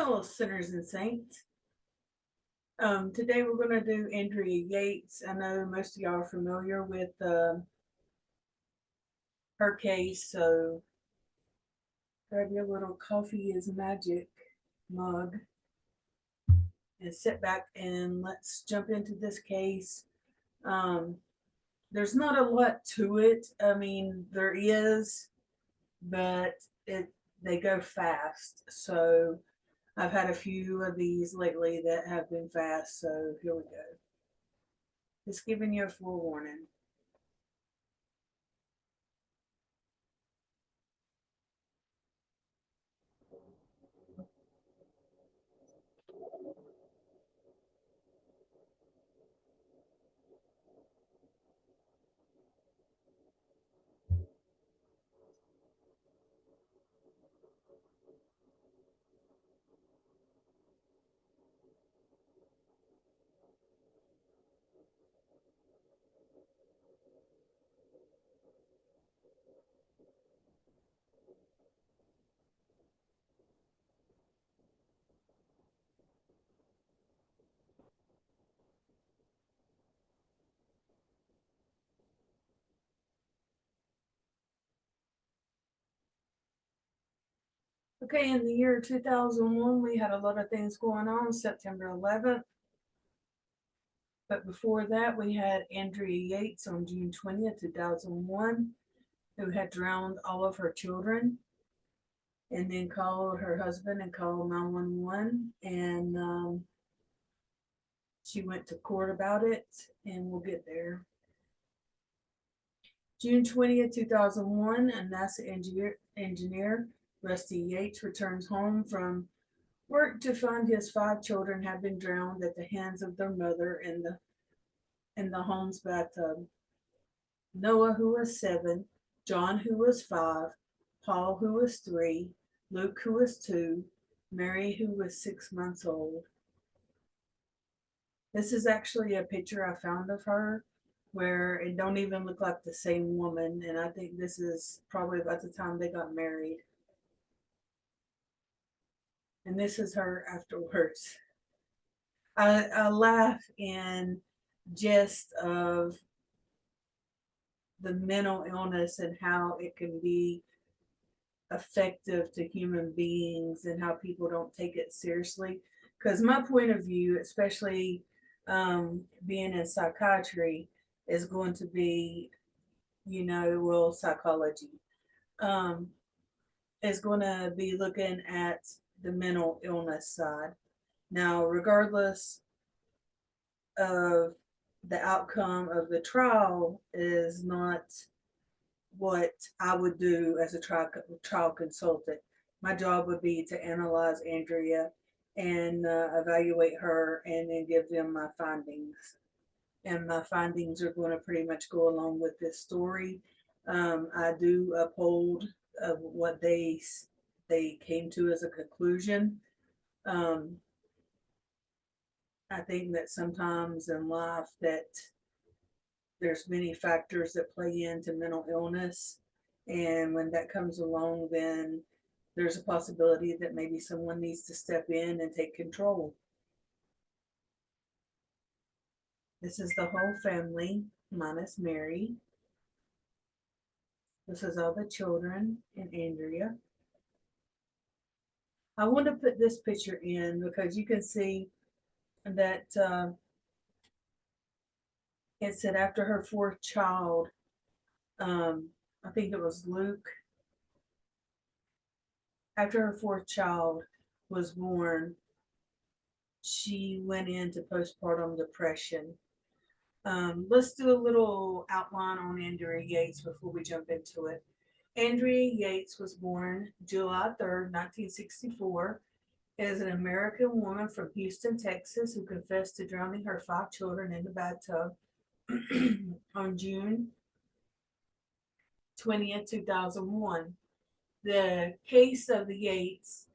Hello, sinners and saints. Today we're going to do Andrea Yates. I know most of y'all are familiar with her case, so grab your little coffee is magic mug and sit back and let's jump into this case. Um, there's not a lot to it. I mean, there is, but it they go fast. So I've had a few of these lately that have been fast. So here we go. Just giving you a forewarning. Okay, in the year 2001, we had a lot of things going on, September 11th. But before that, we had Andrea Yates on June 20th, 2001, who had drowned all of her children and then called her husband and called 911. And she went to court about it, and we'll get there. June 20th, 2001, a NASA engineer, Rusty Yates, returns home from work to find his 5 children had been drowned at the hands of their mother in the home's bathtub. Noah, who was 7, John, who was 5, Paul, who was 3, Luke, who was 2, Mary, who was 6 months old. This is actually a picture I found of her where it don't even look like the same woman, and I think this is probably about the time they got married. And this is her afterwards. I laugh in jest of the mental illness and how it can be effective to human beings and how people don't take it seriously. Because my point of view, especially being in psychiatry, is going to be, well, psychology, um, is going to be looking at the mental illness side. Now, regardless of the outcome of the trial, is not what I would do as a trial consultant. My job would be to analyze Andrea and evaluate her and then give them my findings. And my findings are going to pretty much go along with this story. I do uphold of what they came to as a conclusion. Um, I think that sometimes in life that there's many factors that play into mental illness, and when that comes along, then there's a possibility that maybe someone needs to step in and take control. This is the whole family minus Mary. This is all the children and Andrea. I want to put this picture in because you can see that it said after her 4th child, I think it was Luke, after her 4th child was born, she went into postpartum depression. Let's do a little outline on Andrea Yates before we jump into it. Andrea Yates was born July 3rd, 1964, is an American woman from Houston, Texas, who confessed to drowning her 5 children in the bathtub on June 20th, 2001. The case of the Yates,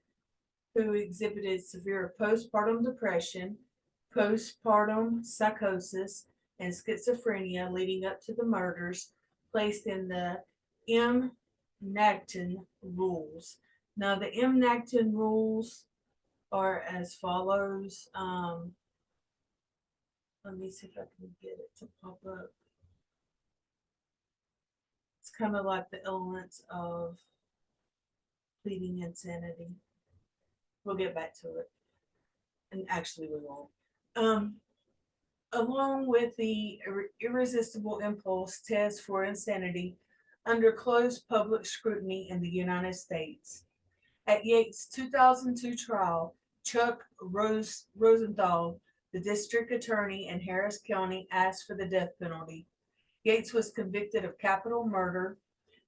who exhibited severe postpartum depression, postpartum psychosis, and schizophrenia leading up to the murders, placed in the M. Nagton rules. Now, the M. Nagton rules are as follows. Let me see if I can get it to pop up. It's kind of like the elements of pleading insanity. We'll get back to it. And actually, we won't. Um, Along with the irresistible impulse test for insanity under close public scrutiny in the United States. At Yates' 2002 trial, Chuck Rosenthal, the district attorney in Harris County, asked for the death penalty. Yates was convicted of capital murder.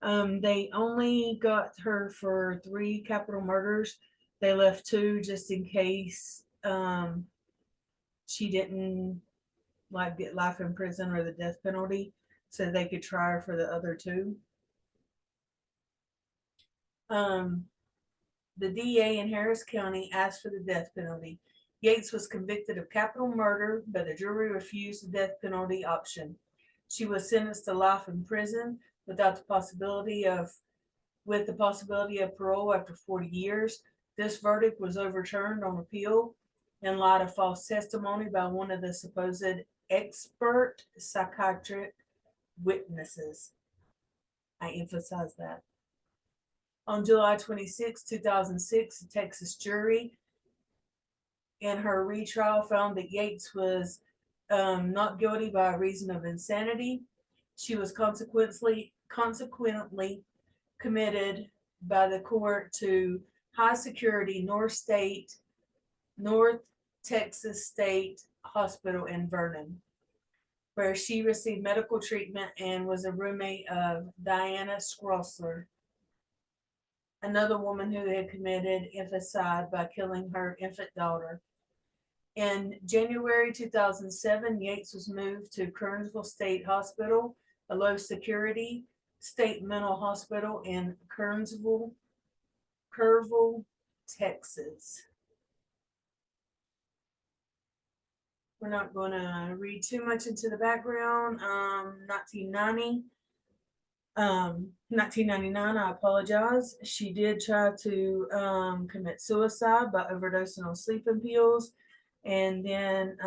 They only got her for 3 capital murders. They left 2 just in case she didn't like get life in prison or the death penalty, so they could try her for the other 2. Um, the DA in Harris County asked for the death penalty. Yates was convicted of capital murder, but the jury refused the death penalty option. She was sentenced to life in prison without the possibility of with the possibility of parole after 40 years. This verdict was overturned on appeal in light of false testimony by one of the supposed expert psychiatric witnesses. I emphasize that. On July 26, 2006, a Texas jury in her retrial found that Yates was not guilty by reason of insanity. She was consequently committed by the court to high security North Texas State Hospital in Vernon, where she received medical treatment and was a roommate of Diana Scrossler, another woman who had committed infanticide by killing her infant daughter. In January 2007, Yates was moved to Kernersville State Hospital, a low security state mental hospital in Kernersville, Texas. We're not going to read too much into the background. 1999, I apologize. She did try to commit suicide by overdosing on sleeping pills. And then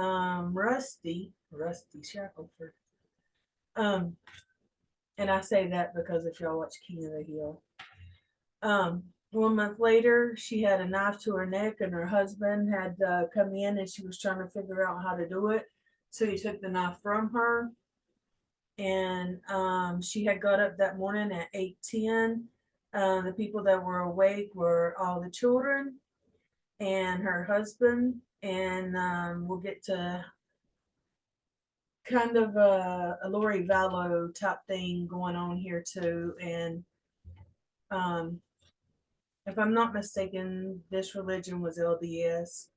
Rusty Shackelford. Um, and I say that because if y'all watch King of the Hill. 1 month later, she had a knife to her neck, and her husband had come in, and she was trying to figure out how to do it. So he took the knife from her, and she had got up that morning at 8:10. The people that were awake were all the children and her husband, and we'll get to kind of a Lori Vallow type thing going on here too. And if I'm not mistaken, this religion was LDS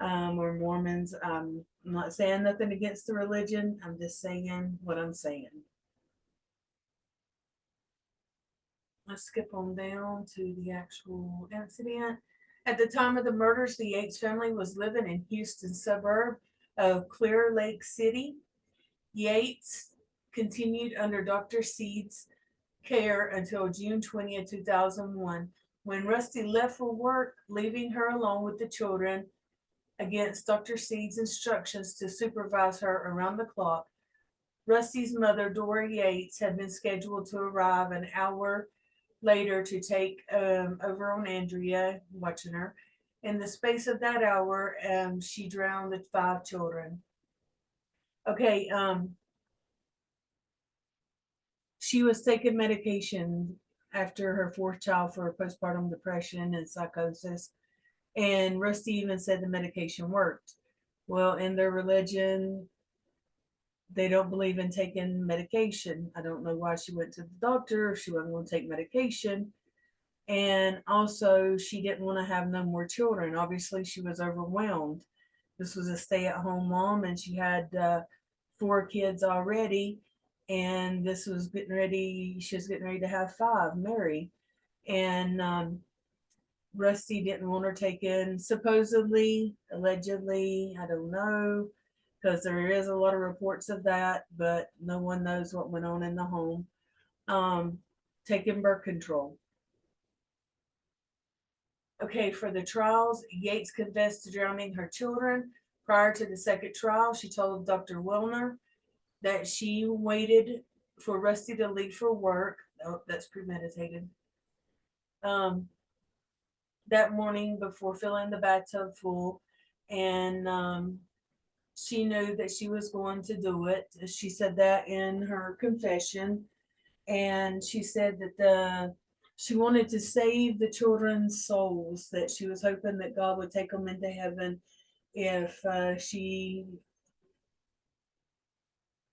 or Mormons. I'm not saying nothing against the religion. I'm just saying what I'm saying. Let's skip on down to the actual incident. At the time of the murders, the Yates family was living in Houston suburb of Clear Lake City. Yates continued under Dr. Seed's care until June 20th, 2001, when Rusty left for work, leaving her alone with the children against Dr. Seed's instructions to supervise her around the clock. Rusty's mother, Dora Yates, had been scheduled to arrive an hour later to take over on Andrea, watching her. In the space of that hour, she drowned the 5 children. Okay, she was taking medication after her 4th child for postpartum depression and psychosis. And Rusty even said the medication worked. Well, in their religion, they don't believe in taking medication. I don't know why she went to the doctor if she wasn't going to take medication. And also, she didn't want to have no more children. Obviously, she was overwhelmed. This was a stay at home mom, and she had 4 kids already. And this was she was getting ready to have 5, Mary. And Rusty didn't want her taken, supposedly, allegedly, I don't know, because there is a lot of reports of that, but no one knows what went on in the home. Taking birth control. Okay, for the trials, Yates confessed to drowning her children. Prior to the second trial, she told Dr. Wilner that she waited for Rusty to leave for work. Oh, that's premeditated. Um, that morning before filling the bathtub full, and she knew that she was going to do it. She said that in her confession, and she said that the she wanted to save the children's souls. That she was hoping that God would take them into heaven if she,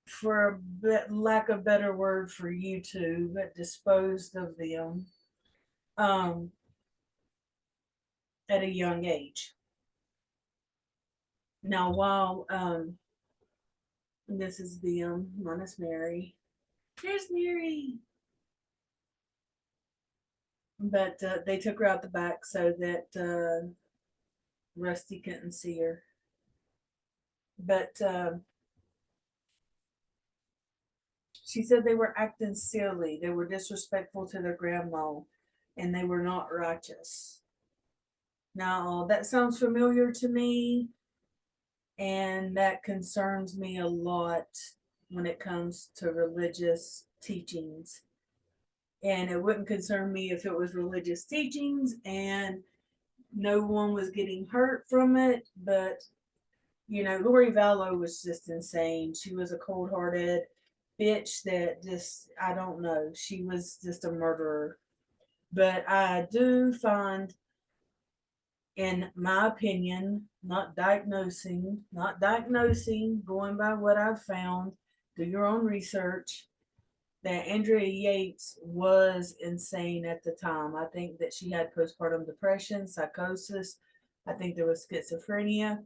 for a bit, lack of better word for you two, but disposed of them um, at a young age. Now, while this is them minus Mary. There's Mary. But they took her out the back so that Rusty couldn't see her. But she said they were acting silly. They were disrespectful to their grandma, and they were not righteous. Now, that sounds familiar to me, and that concerns me a lot when it comes to religious teachings. And it wouldn't concern me if it was religious teachings and no one was getting hurt from it. But, Lori Vallow was just insane. She was a cold hearted bitch that just, I don't know, she was just a murderer. But I do find, in my opinion, not diagnosing, going by what I've found, do your own research, that Andrea Yates was insane at the time. I think that she had postpartum depression, psychosis. I think there was schizophrenia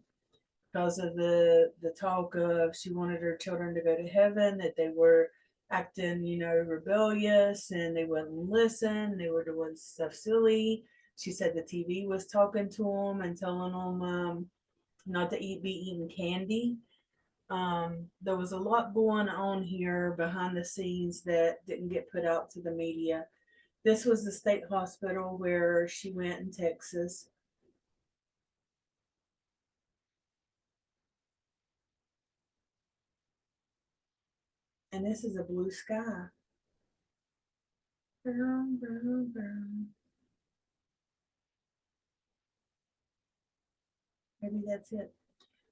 because of the talk of she wanted her children to go to heaven, that they were acting, rebellious and they wouldn't listen. They were doing stuff silly. She said the TV was talking to them and telling them not to be eating candy. There was a lot going on here behind the scenes that didn't get put out to the media. This was the state hospital where she went in Texas. And this is a blue sky. Brown, brown, brown. Maybe that's it.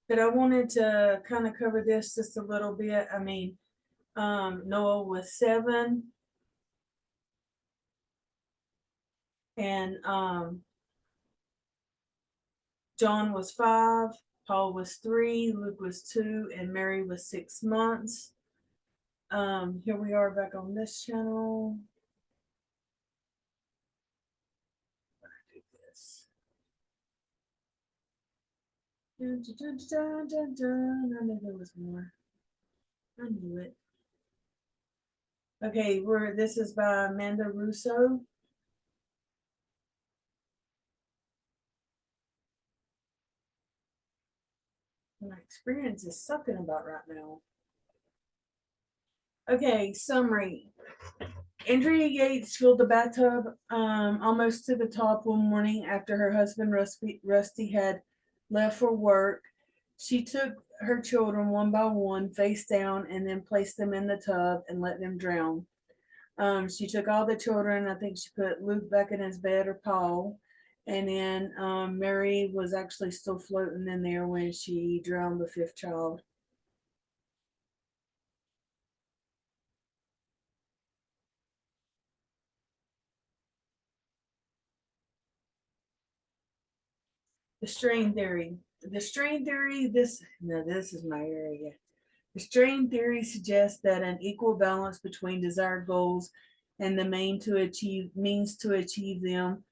But I wanted to kind of cover this just a little bit. I mean, Noah was 7, and John was 5, Paul was 3, Luke was 2, and Mary was 6 months. Here we are back on this channel. Do this. Dun, dun, dun, dun, dun. I knew there was more. I knew it. Okay, this is by Amanda Russo. My experience is sucking about right now. Okay, summary. Andrea Yates filled the bathtub almost to the top one morning after her husband Rusty had left for work. She took her children one by one, face down, and then placed them in the tub and let them drown. She took all the children. I think she put Luke back in his bed, or Paul. And then Mary was actually still floating in there when she drowned the 5th child. The strain theory. The strain theory, this is my area. The strain theory suggests that an equal balance between desired goals and the means to achieve them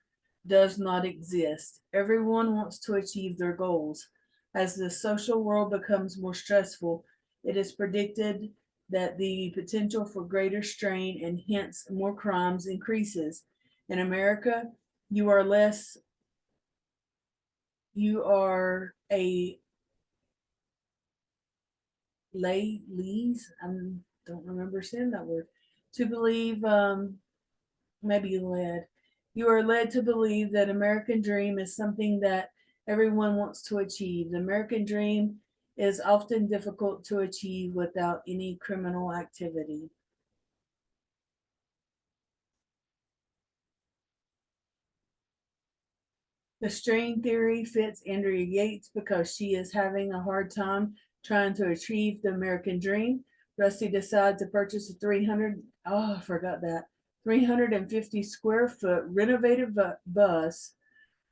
does not exist. Everyone wants to achieve their goals. As the social world becomes more stressful, it is predicted that the potential for greater strain and hence more crimes increases. In America, you are less you are a lees. I don't remember saying that word. To believe, maybe led. You are led to believe that American dream is something that everyone wants to achieve. The American dream is often difficult to achieve without any criminal activity. The string theory fits Andrea Yates because she is having a hard time trying to achieve the American dream. Rusty decides to purchase a 350 square foot renovated bus,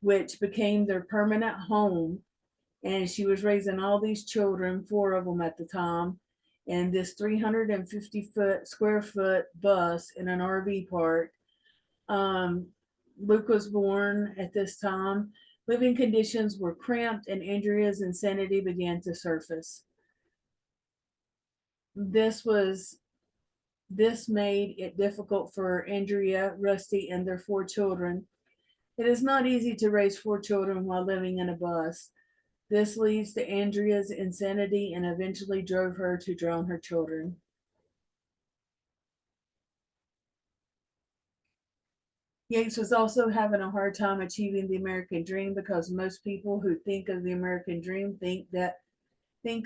which became their permanent home. And she was raising all these children, four of them at the time, and this 350 square foot bus in an RV park. um, Luke was born at this time. Living conditions were cramped, and Andrea's insanity began to surface. This was this made it difficult for Andrea, Rusty, and their four children. It is not easy to raise four children while living in a bus. This leads to Andrea's insanity and eventually drove her to drown her children. Yates was also having a hard time achieving the American dream because most people who think of the American dream think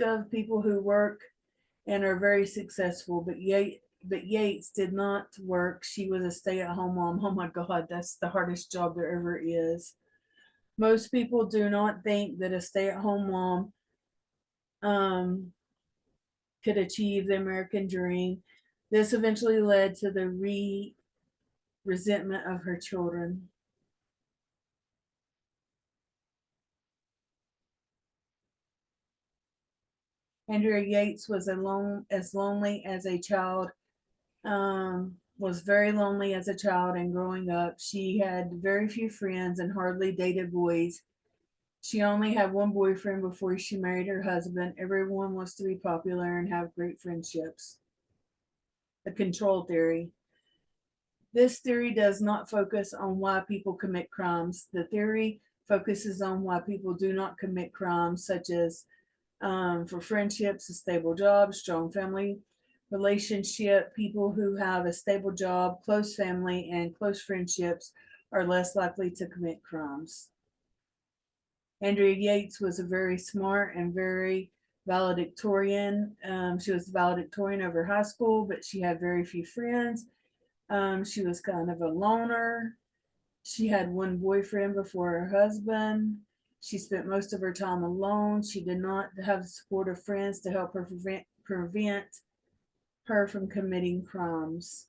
of people who work and are very successful. But Yates did not work. She was a stay-at-home mom. Oh my God, that's the hardest job there ever is. Most people do not think that a stay-at-home mom um, could achieve the American dream. This eventually led to the resentment of her children. Andrea Yates was as lonely as a child. Was very lonely as a child and growing up. She had very few friends and hardly dated boys. She only had one boyfriend before she married her husband. Everyone wants to be popular and have great friendships. The control theory. This theory does not focus on why people commit crimes. The theory focuses on why people do not commit crimes, such as for friendships, a stable job, strong family relationship. People who have a stable job, close family, and close friendships are less likely to commit crimes. Andrea Yates was a very smart and very valedictorian. She was the valedictorian of her high school, but she had very few friends. She was kind of a loner. She had one boyfriend before her husband. She spent most of her time alone. She did not have the support of friends to help her prevent her from committing crimes.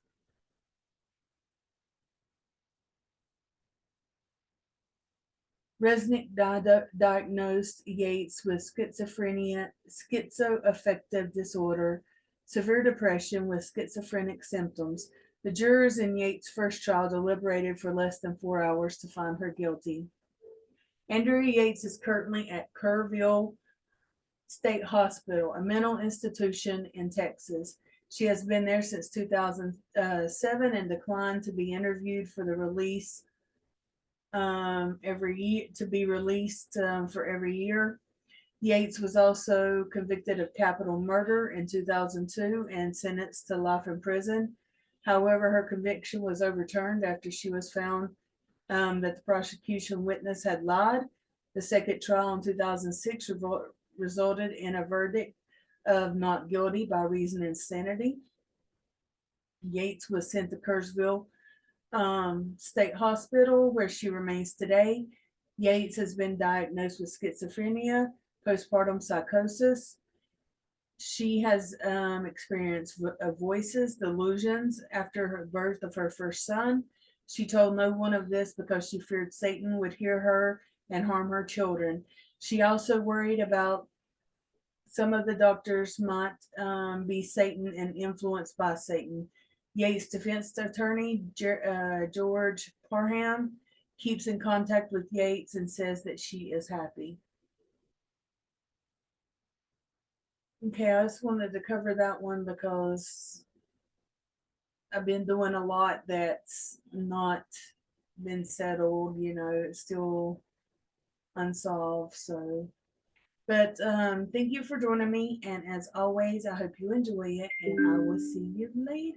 Resnick diagnosed Yates with schizophrenia, schizoaffective disorder, severe depression with schizophrenic symptoms. The jurors in Yates' first trial deliberated for less than 4 hours to find her guilty. Andrea Yates is currently at Kerrville State Hospital, a mental institution in Texas. She has been there since 2007 and declined to be interviewed for the release every year to be released for every year. Yates was also convicted of capital murder in 2002 and sentenced to life in prison. However, her conviction was overturned after she was found that the prosecution witness had lied. The second trial in 2006 resulted in a verdict of not guilty by reason of insanity. Yates was sent to Kerrsville State Hospital, where she remains today. Yates has been diagnosed with schizophrenia, postpartum psychosis. She has experienced voices, delusions after her birth of her first son. She told no one of this because she feared Satan would hear her and harm her children. She also worried about some of the doctors might be Satan and influenced by Satan. Yates' defense attorney, George Parham, keeps in contact with Yates and says that she is happy. Okay, I just wanted to cover that one because I've been doing a lot that's not been settled, it's still unsolved. So, but thank you for joining me. And as always, I hope you enjoy it, and I will see you later.